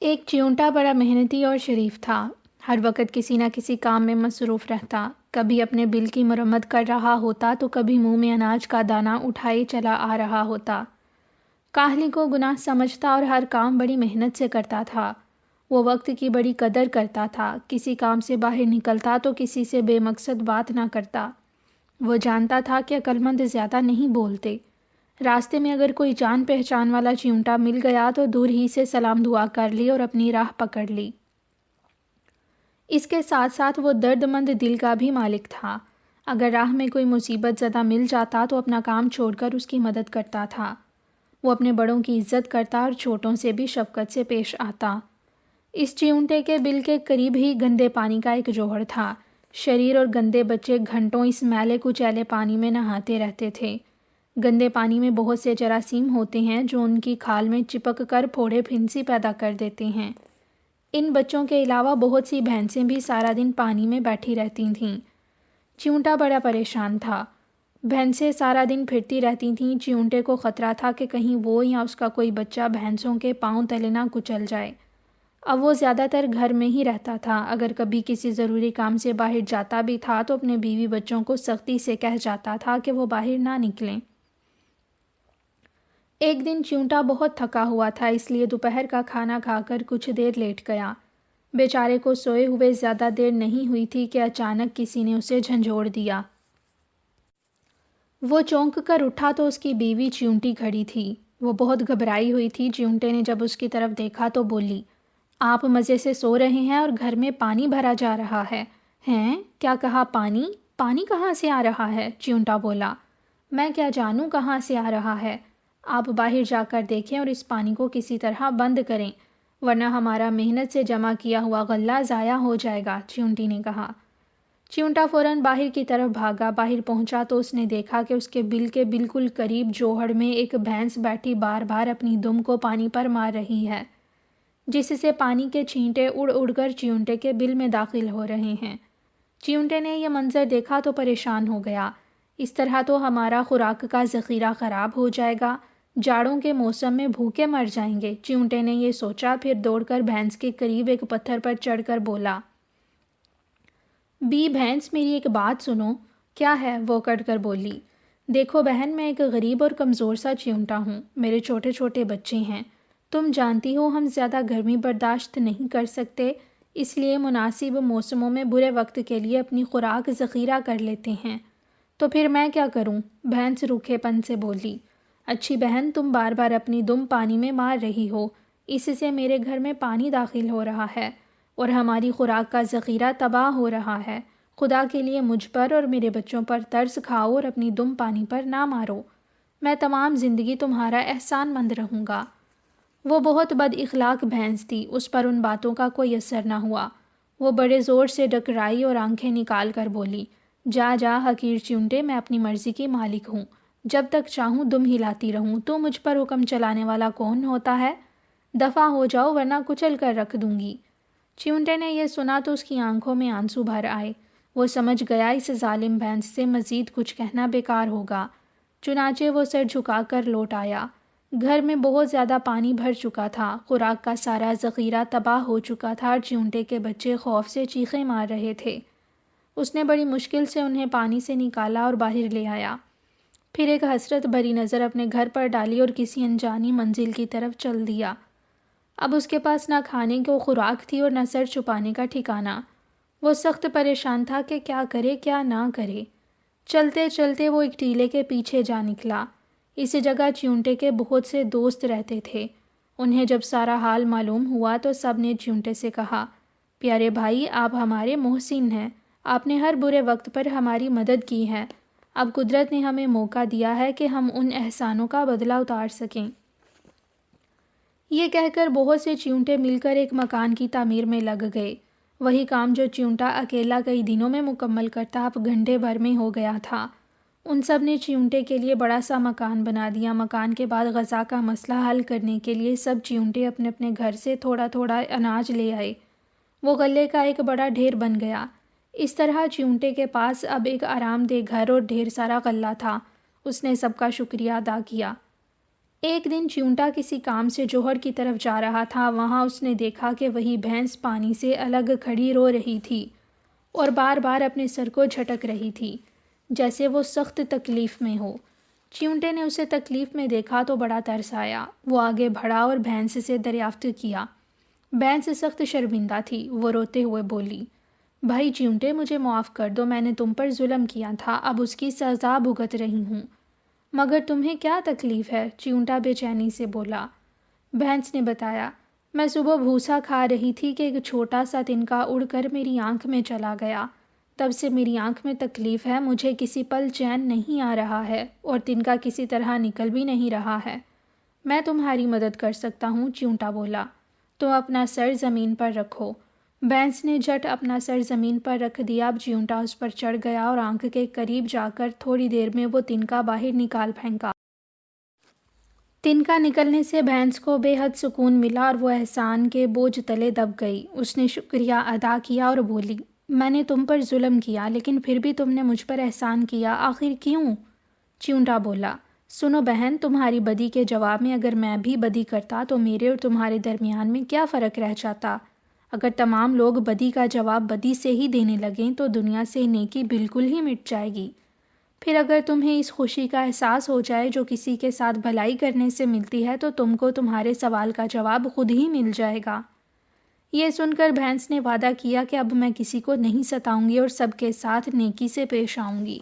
ایک چیونٹا بڑا محنتی اور شریف تھا۔ ہر وقت کسی نہ کسی کام میں مصروف رہتا۔ کبھی اپنے بل کی مرمت کر رہا ہوتا تو کبھی منہ میں اناج کا دانہ اٹھائے چلا آ رہا ہوتا۔ کاہلی کو گناہ سمجھتا اور ہر کام بڑی محنت سے کرتا تھا۔ وہ وقت کی بڑی قدر کرتا تھا۔ کسی کام سے باہر نکلتا تو کسی سے بے مقصد بات نہ کرتا۔ وہ جانتا تھا کہ عقل مند زیادہ نہیں بولتے۔ راستے میں اگر کوئی جان پہچان والا چیونٹا مل گیا تو دور ہی سے سلام دعا کر لی اور اپنی راہ پکڑ لی۔ اس کے ساتھ ساتھ وہ درد مند دل کا بھی مالک تھا۔ اگر راہ میں کوئی مصیبت زدہ مل جاتا تو اپنا کام چھوڑ کر اس کی مدد کرتا تھا۔ وہ اپنے بڑوں کی عزت کرتا اور چھوٹوں سے بھی شفقت سے پیش آتا۔ اس چیونٹے کے بل کے قریب ہی گندے پانی کا ایک جوہر تھا۔ شریر اور گندے بچے گھنٹوں اس میلے کچیلے پانی میں نہاتے رہتے تھے۔ گندے پانی میں بہت سے جراثیم ہوتے ہیں جو ان کی کھال میں چپک کر پھوڑے پھنسی پیدا کر دیتے ہیں۔ ان بچوں کے علاوہ بہت سی بھینسیں بھی سارا دن پانی میں بیٹھی رہتی تھیں۔ چیونٹا بڑا پریشان تھا۔ بھینسیں سارا دن پھرتی رہتی تھیں۔ چیونٹے کو خطرہ تھا کہ کہیں وہ یا اس کا کوئی بچہ بھینسوں کے پاؤں تلے نہ کچل جائے۔ اب وہ زیادہ تر گھر میں ہی رہتا تھا۔ اگر کبھی کسی ضروری کام سے باہر جاتا بھی تھا تو اپنے بیوی بچوں کو سختی سے کہہ جاتا تھا کہ وہ باہر نہ نکلیں۔ ایک دن چیونٹا بہت تھکا ہوا تھا، اس لیے دوپہر کا کھانا کھا کر کچھ دیر لیٹ گیا۔ بیچارے کو سوئے ہوئے زیادہ دیر نہیں ہوئی تھی کہ اچانک کسی نے اسے جھنجھوڑ دیا۔ وہ چونک کر اٹھا تو اس کی بیوی چیونٹی کھڑی تھی۔ وہ بہت گھبرائی ہوئی تھی۔ چیونٹے نے جب اس کی طرف دیکھا تو بولی، آپ مزے سے سو رہے ہیں اور گھر میں پانی بھرا جا رہا ہے۔ ہیں؟ کیا کہا؟ پانی؟ پانی کہاں سے آ رہا ہے؟ چیونٹا بولا، میں کیا جانوں کہاں سے آ رہا ہے۔ آپ باہر جا کر دیکھیں اور اس پانی کو کسی طرح بند کریں، ورنہ ہمارا محنت سے جمع کیا ہوا غلہ ضائع ہو جائے گا، چیونٹی نے کہا۔ چیونٹا فوراً باہر کی طرف بھاگا۔ باہر پہنچا تو اس نے دیکھا کہ اس کے بل کے بالکل قریب جوہڑ میں ایک بھینس بیٹھی بار بار اپنی دم کو پانی پر مار رہی ہے، جس سے پانی کے چھینٹے اڑ اڑ کر چیونٹے کے بل میں داخل ہو رہے ہیں۔ چیونٹے نے یہ منظر دیکھا تو پریشان ہو گیا۔ اس طرح تو ہمارا خوراک کا ذخیرہ خراب ہو جائے گا، جاڑوں کے موسم میں بھوکے مر جائیں گے۔ چیونٹے نے یہ سوچا، پھر دوڑ کر بھینس کے قریب ایک پتھر پر چڑھ کر بولا، بھینس میری ایک بات سنو۔ کیا ہے؟ وہ کٹ کر بولی، دیکھو بہن، میں ایک غریب اور کمزور سا چیونٹا ہوں۔ میرے چھوٹے چھوٹے بچے ہیں۔ تم جانتی ہو ہم زیادہ گرمی برداشت نہیں کر سکتے، اس لیے مناسب موسموں میں برے وقت کے لیے اپنی خوراک ذخیرہ کر لیتے ہیں۔ تو پھر میں کیا کروں؟ بھینس روکھے پن سے بولی، اچھی بہن، تم بار بار اپنی دم پانی میں مار رہی ہو، اس سے میرے گھر میں پانی داخل ہو رہا ہے اور ہماری خوراک کا ذخیرہ تباہ ہو رہا ہے۔ خدا کے لیے مجھ پر اور میرے بچوں پر ترس کھاؤ اور اپنی دم پانی پر نہ مارو۔ میں تمام زندگی تمہارا احسان مند رہوں گا۔ وہ بہت بد اخلاق بھینس تھی، اس پر ان باتوں کا کوئی اثر نہ ہوا۔ وہ بڑے زور سے ڈکرائی اور آنکھیں نکال کر بولی، جا جا حقیر چیونٹے، میں اپنی مرضی کی مالک ہوں، جب تک چاہوں دم ہلاتی رہوں۔ تو مجھ پر حکم چلانے والا کون ہوتا ہے؟ دفع ہو جاؤ ورنہ کچل کر رکھ دوں گی۔ چیونٹے نے یہ سنا تو اس کی آنکھوں میں آنسو بھر آئے۔ وہ سمجھ گیا اس ظالم بھینس سے مزید کچھ کہنا بیکار ہوگا، چنانچہ وہ سر جھکا کر لوٹ آیا۔ گھر میں بہت زیادہ پانی بھر چکا تھا، خوراک کا سارا ذخیرہ تباہ ہو چکا تھا اور چیونٹے کے بچے خوف سے چیخیں مار رہے تھے۔ اس نے بڑی مشکل سے انہیں پانی سے نکالا اور باہر لے آیا، پھر ایک حسرت بھری نظر اپنے گھر پر ڈالی اور کسی انجانی منزل کی طرف چل دیا۔ اب اس کے پاس نہ کھانے کو خوراک تھی اور نہ سر چھپانے کا ٹھکانہ۔ وہ سخت پریشان تھا کہ کیا کرے کیا نہ کرے۔ چلتے چلتے وہ ایک ٹیلے کے پیچھے جا نکلا۔ اس جگہ چیونٹے کے بہت سے دوست رہتے تھے۔ انہیں جب سارا حال معلوم ہوا تو سب نے چیونٹے سے کہا، پیارے بھائی، آپ ہمارے محسن ہیں، آپ نے ہر برے وقت پر ہماری مدد کی ہے۔ اب قدرت نے ہمیں موقع دیا ہے کہ ہم ان احسانوں کا بدلہ اتار سکیں۔ یہ کہہ کر بہت سے چیونٹے مل کر ایک مکان کی تعمیر میں لگ گئے۔ وہی کام جو چیونٹا اکیلا کئی دنوں میں مکمل کرتا اب گھنٹے بھر میں ہو گیا تھا۔ ان سب نے چیونٹے کے لیے بڑا سا مکان بنا دیا۔ مکان کے بعد غذا کا مسئلہ حل کرنے کے لیے سب چیونٹے اپنے اپنے گھر سے تھوڑا تھوڑا اناج لے آئے۔ وہ غلے کا ایک بڑا ڈھیر بن گیا۔ اس طرح چیونٹے کے پاس اب ایک آرام دہ گھر اور ڈھیر سارا غلہ تھا۔ اس نے سب کا شکریہ ادا کیا۔ ایک دن چیونٹا کسی کام سے جوہر کی طرف جا رہا تھا۔ وہاں اس نے دیکھا کہ وہی بھینس پانی سے الگ کھڑی رو رہی تھی اور بار بار اپنے سر کو جھٹک رہی تھی جیسے وہ سخت تکلیف میں ہو۔ چیونٹے نے اسے تکلیف میں دیکھا تو بڑا ترس آیا۔ وہ آگے بڑھا اور بھینس سے دریافت کیا۔ بھینس سخت شرمندہ تھی۔ وہ روتے ہوئے بولی، بھائی چیونٹے، مجھے معاف کر دو، میں نے تم پر ظلم کیا تھا، اب اس کی سزا بھگت رہی ہوں۔ مگر تمہیں کیا تکلیف ہے؟ چیونٹا بے چینی سے بولا۔ بھینس نے بتایا، میں صبح بھوسا کھا رہی تھی کہ ایک چھوٹا سا تنکا اڑ کر میری آنکھ میں چلا گیا۔ تب سے میری آنکھ میں تکلیف ہے، مجھے کسی پل چین نہیں آ رہا ہے اور تنکا کسی طرح نکل بھی نہیں رہا ہے۔ میں تمہاری مدد کر سکتا ہوں، چیونٹا بولا۔ تم اپنا سر زمین پر رکھو۔ بھینس نے جھٹ اپنا سر زمین پر رکھ دیا۔ اب چیونٹا اس پر چڑھ گیا اور آنکھ کے قریب جا کر تھوڑی دیر میں وہ تنکا باہر نکال پھینکا۔ تنکا نکلنے سے بھینس کو بے حد سکون ملا اور وہ احسان کے بوجھ تلے دب گئی۔ اس نے شکریہ ادا کیا اور بولی، میں نے تم پر ظلم کیا لیکن پھر بھی تم نے مجھ پر احسان کیا، آخر کیوں؟ چیونٹا بولا، سنو بہن، تمہاری بدی کے جواب میں اگر میں بھی بدی کرتا تو میرے اور تمہارے درمیان میں کیا فرق رہ جاتا؟ اگر تمام لوگ بدی کا جواب بدی سے ہی دینے لگیں تو دنیا سے نیکی بالکل ہی مٹ جائے گی۔ پھر اگر تمہیں اس خوشی کا احساس ہو جائے جو کسی کے ساتھ بھلائی کرنے سے ملتی ہے تو تم کو تمہارے سوال کا جواب خود ہی مل جائے گا۔ یہ سن کر بھینس نے وعدہ کیا کہ اب میں کسی کو نہیں ستاؤں گی اور سب کے ساتھ نیکی سے پیش آؤں گی۔